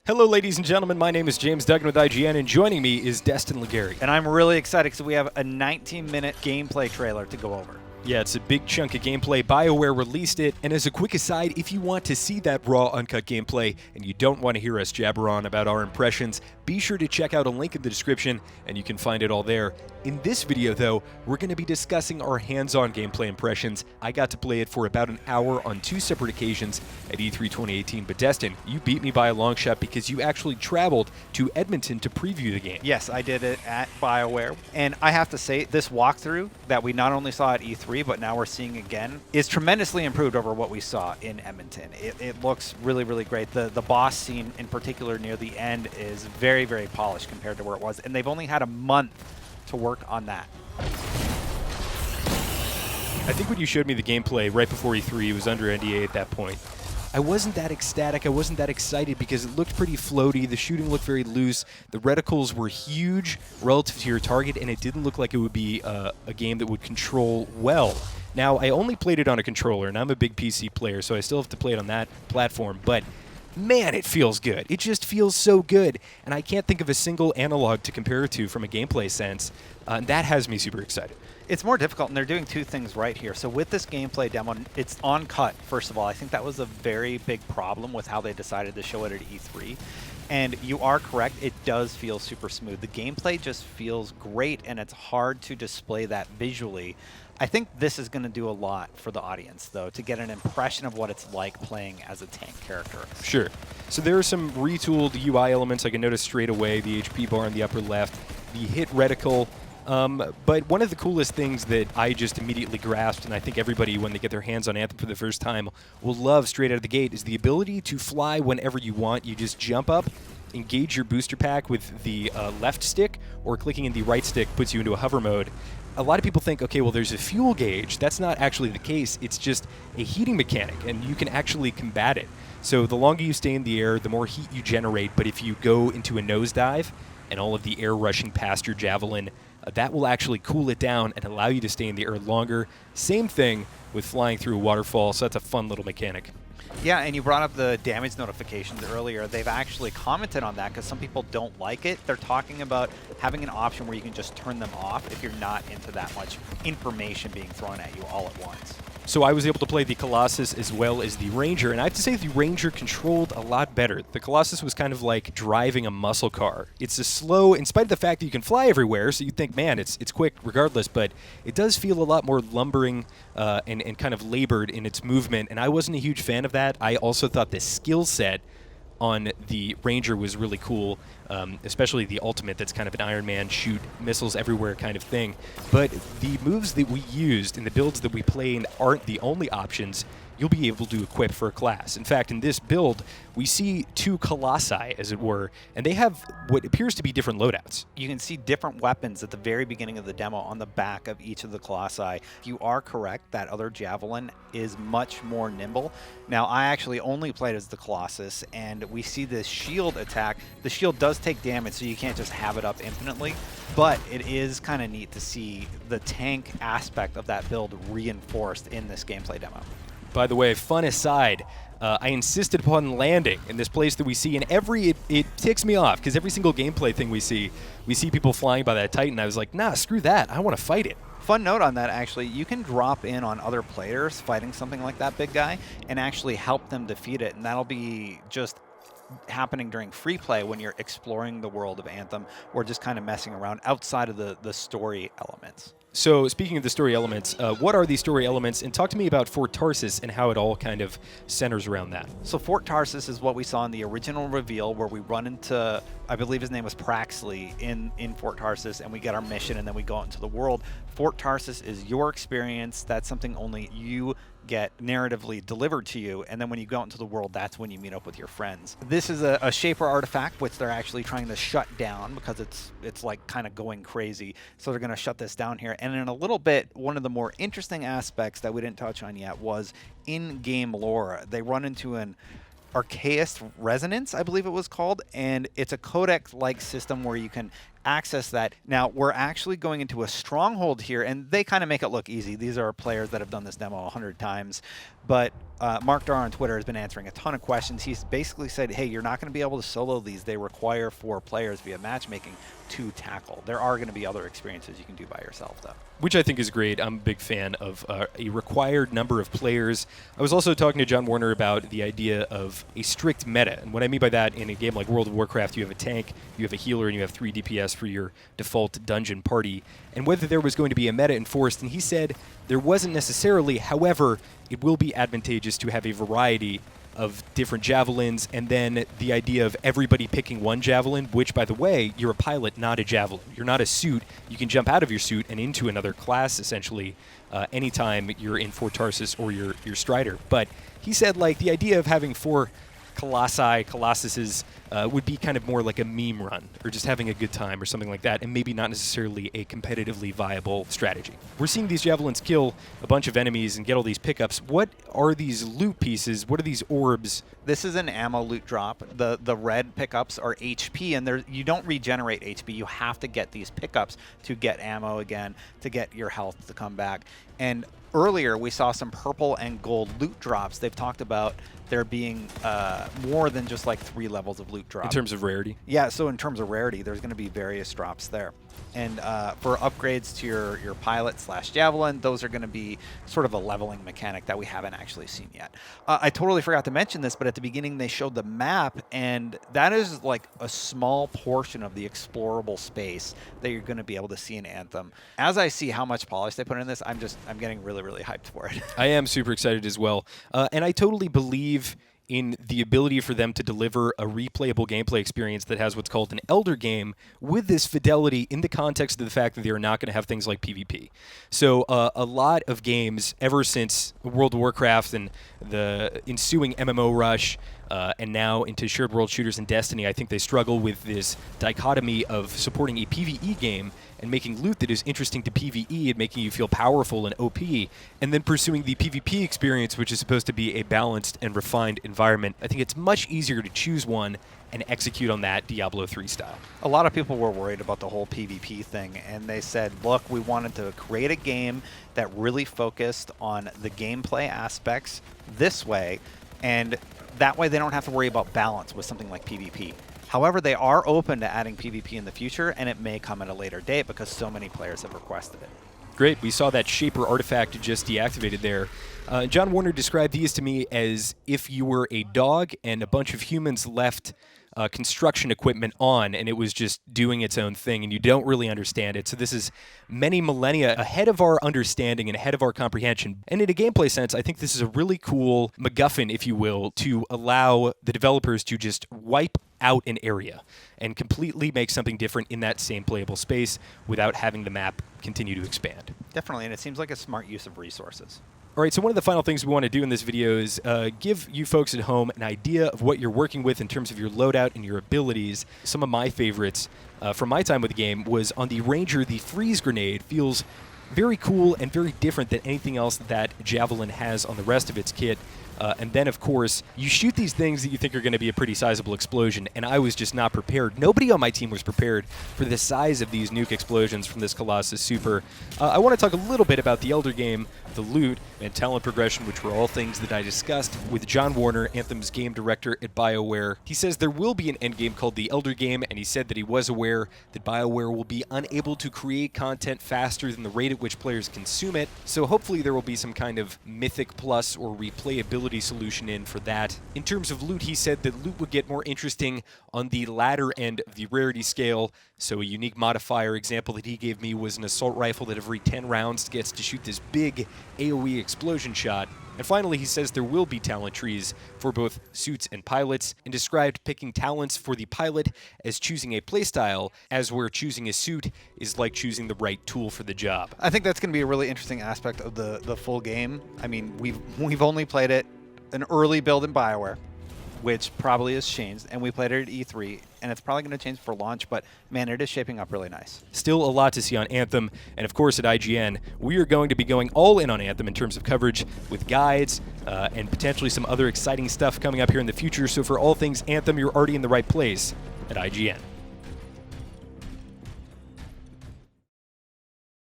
Hello, ladies and gentlemen. My name is James Duggan with IGN, and joining me is Destin Legary. And I'm really excited because we have a 19-minute gameplay trailer to go over. Yeah, it's a big chunk of gameplay. BioWare released it, and as a quick aside, if you want to see that raw, uncut gameplay and you don't want to hear us jabber on about our impressions, be sure to check out a link in the description, and you can find it all there. In this video, though, we're going to be discussing our hands-on gameplay impressions. I got to play it for about an hour on two separate occasions at E3 2018, but Destin, you beat me by a long shot because you actually traveled to Edmonton to preview the game. Yes, I did it at BioWare, and I have to say, this walkthrough that we not only saw at E3, but now we're seeing again, is tremendously improved over what we saw in Edmonton. It looks really, really great. The boss scene in particular near the end is very, very polished compared to where it was, and they've only had a month to work on that. I think when you showed me the gameplay right before E3, it was under NDA at that point. I wasn't that ecstatic, I wasn't that excited because it looked pretty floaty, the shooting looked very loose, the reticles were huge relative to your target, and it didn't look like it would be a game that would control well. Now, I only played it on a controller, and I'm a big PC player, so I still have to play it on that platform, but man, it feels good. It just feels so good, and I can't think of a single analog to compare it to from a gameplay sense, and that has me super excited. It's more difficult, and they're doing two things right here. So with this gameplay demo, it's on cut, first of all. I think that was a very big problem with how they decided to show it at E3. And you are correct, it does feel super smooth. The gameplay just feels great, and it's hard to display that visually. I think this is going to do a lot for the audience, though, to get an impression of what it's like playing as a tank character. Sure. So there are some retooled UI elements I can notice straight away, the HP bar in the upper left, the hit reticle. But one of the coolest things that I just immediately grasped, and I think everybody, when they get their hands on Anthem for the first time, will love straight out of the gate, is the ability to fly whenever you want. You just jump up, engage your booster pack with the left stick, or clicking in the right stick puts you into a hover mode. A lot of people think, okay, well, there's a fuel gauge. That's not actually the case. It's just a heating mechanic, and you can actually combat it. So the longer you stay in the air, the more heat you generate. But if you go into a nosedive and all of the air rushing past your javelin, that will actually cool it down and allow you to stay in the air longer. Same thing with flying through a waterfall, so that's a fun little mechanic. Yeah, and you brought up the damage notifications earlier. They've actually commented on that because some people don't like it. They're talking about having an option where you can just turn them off if you're not into that much information being thrown at you all at once. So I was able to play the Colossus as well as the Ranger, and I have to say the Ranger controlled a lot better. The Colossus was kind of like driving a muscle car. It's a slow, in spite of the fact that you can fly everywhere, so you think, man, it's quick regardless, but it does feel a lot more lumbering and kind of labored in its movement, and I wasn't a huge fan of that. I also thought the skill set on the Ranger was really cool, especially the ultimate that's kind of an Iron Man shoot missiles everywhere kind of thing. But the moves that we used and the builds that we played aren't the only options you'll be able to equip for a class. In fact, in this build, we see two Colossi, as it were, and they have what appears to be different loadouts. You can see different weapons at the very beginning of the demo on the back of each of the Colossi. You are correct, that other Javelin is much more nimble. Now, I actually only played as the Colossus, and we see this shield attack. The shield does take damage, so you can't just have it up infinitely, but it is kind of neat to see the tank aspect of that build reinforced in this gameplay demo. By the way, fun aside, I insisted upon landing in this place that we see, and it ticks me off, because every single gameplay thing we see people flying by that Titan. I was like, nah, screw that. I want to fight it. Fun note on that, actually, you can drop in on other players fighting something like that big guy and actually help them defeat it, and that'll be just happening during free play when you're exploring the world of Anthem or just kind of messing around outside of the story elements. So speaking of the story elements, what are these story elements? And talk to me about Fort Tarsis and how it all kind of centers around that. So Fort Tarsis is what we saw in the original reveal where we run into, I believe his name was Praxley in Fort Tarsis, and we get our mission and then we go out into the world. Fort Tarsis is your experience. That's something only you get narratively delivered to you, and then when you go out into the world, that's when you meet up with your friends. This is a Shaper artifact, which they're actually trying to shut down because it's like kind of going crazy. So they're going to shut this down here. And in a little bit, one of the more interesting aspects that we didn't touch on yet was in-game lore. They run into an Archaeist Resonance, I believe it was called, and it's a codec-like system where you can access that. Now, we're actually going into a stronghold here, and they kind of make it look easy. These are players that have done this demo 100 times. But Mark Darr on Twitter has been answering a ton of questions. He's basically said, hey, you're not going to be able to solo these. They require 4 players via matchmaking to tackle. There are going to be other experiences you can do by yourself, though. Which I think is great. I'm a big fan of a required number of players. I was also talking to John Warner about the idea of a strict meta. And what I mean by that, in a game like World of Warcraft, you have a tank, you have a healer, and you have 3 DPS for your default dungeon party. And whether there was going to be a meta enforced, and he said there wasn't necessarily. However, it will be advantageous to have a variety of different javelins, and then the idea of everybody picking one javelin, which, by the way, you're a pilot, not a javelin. You're not a suit. You can jump out of your suit and into another class, essentially, anytime you're in Fort Tarsis or your Strider. But he said, like, the idea of having 4 Colossuses would be kind of more like a meme run, or just having a good time or something like that, and maybe not necessarily a competitively viable strategy. We're seeing these javelins kill a bunch of enemies and get all these pickups. What are these loot pieces? What are these orbs? This is an ammo loot drop. The red pickups are HP, and you don't regenerate HP. You have to get these pickups to get ammo again, to get your health to come back. And earlier, we saw some purple and gold loot drops. They've talked about there being more than just like 3 levels of loot drop. In terms of rarity? Yeah, so in terms of rarity, there's going to be various drops there. And for upgrades to your pilot/javelin, those are going to be sort of a leveling mechanic that we haven't actually seen yet. I totally forgot to mention this, but at the beginning they showed the map, and that is like a small portion of the explorable space that you're going to be able to see in Anthem. As I see how much polish they put in this, I'm getting really, really hyped for it. I am super excited as well. And I totally believe in the ability for them to deliver a replayable gameplay experience that has what's called an elder game with this fidelity in the context of the fact that they are not going to have things like PvP. So a lot of games ever since World of Warcraft and the ensuing MMO rush and now into shared world shooters and Destiny, I think they struggle with this dichotomy of supporting a PvE game and making loot that is interesting to PvE and making you feel powerful and OP, and then pursuing the PvP experience, which is supposed to be a balanced and refined environment. I think it's much easier to choose one and execute on that Diablo 3 style. A lot of people were worried about the whole PvP thing, and they said, look, we wanted to create a game that really focused on the gameplay aspects this way, and that way they don't have to worry about balance with something like PvP. However, they are open to adding PvP in the future, and it may come at a later date because so many players have requested it. Great. We saw that Shaper artifact just deactivated there. John Warner described these to me as if you were a dog and a bunch of humans left construction equipment on, and it was just doing its own thing, and you don't really understand it. So this is many millennia ahead of our understanding and ahead of our comprehension. And in a gameplay sense, I think this is a really cool MacGuffin, if you will, to allow the developers to just wipe out an area and completely make something different in that same playable space without having the map continue to expand. Definitely, and it seems like a smart use of resources. All right, so one of the final things we want to do in this video is give you folks at home an idea of what you're working with in terms of your loadout and your abilities. Some of my favorites from my time with the game was on the Ranger, the freeze grenade feels very cool and very different than anything else that Javelin has on the rest of its kit. And then, of course, you shoot these things that you think are going to be a pretty sizable explosion, and I was just not prepared. Nobody on my team was prepared for the size of these nuke explosions from this Colossus Super. I want to talk a little bit about the Elder game, the loot, and talent progression, which were all things that I discussed with John Warner, Anthem's game director at BioWare. He says there will be an endgame called the Elder game, and he said that he was aware that BioWare will be unable to create content faster than the rate at which players consume it, so hopefully there will be some kind of Mythic Plus or replayability solution in for that. In terms of loot, he said that loot would get more interesting on the latter end of the rarity scale. So a unique modifier example that he gave me was an assault rifle that every 10 rounds gets to shoot this big AoE explosion shot. And finally, he says there will be talent trees for both suits and pilots, and described picking talents for the pilot as choosing a playstyle, as where choosing a suit is like choosing the right tool for the job. I think that's going to be a really interesting aspect of the full game. I mean, we've only played it an early build in BioWare, which probably has changed, and we played it at E3, and it's probably going to change for launch, but man, it is shaping up really nice. Still a lot to see on Anthem, and of course at IGN, we are going to be going all in on Anthem in terms of coverage with guides and potentially some other exciting stuff coming up here in the future. So for all things Anthem, you're already in the right place at IGN.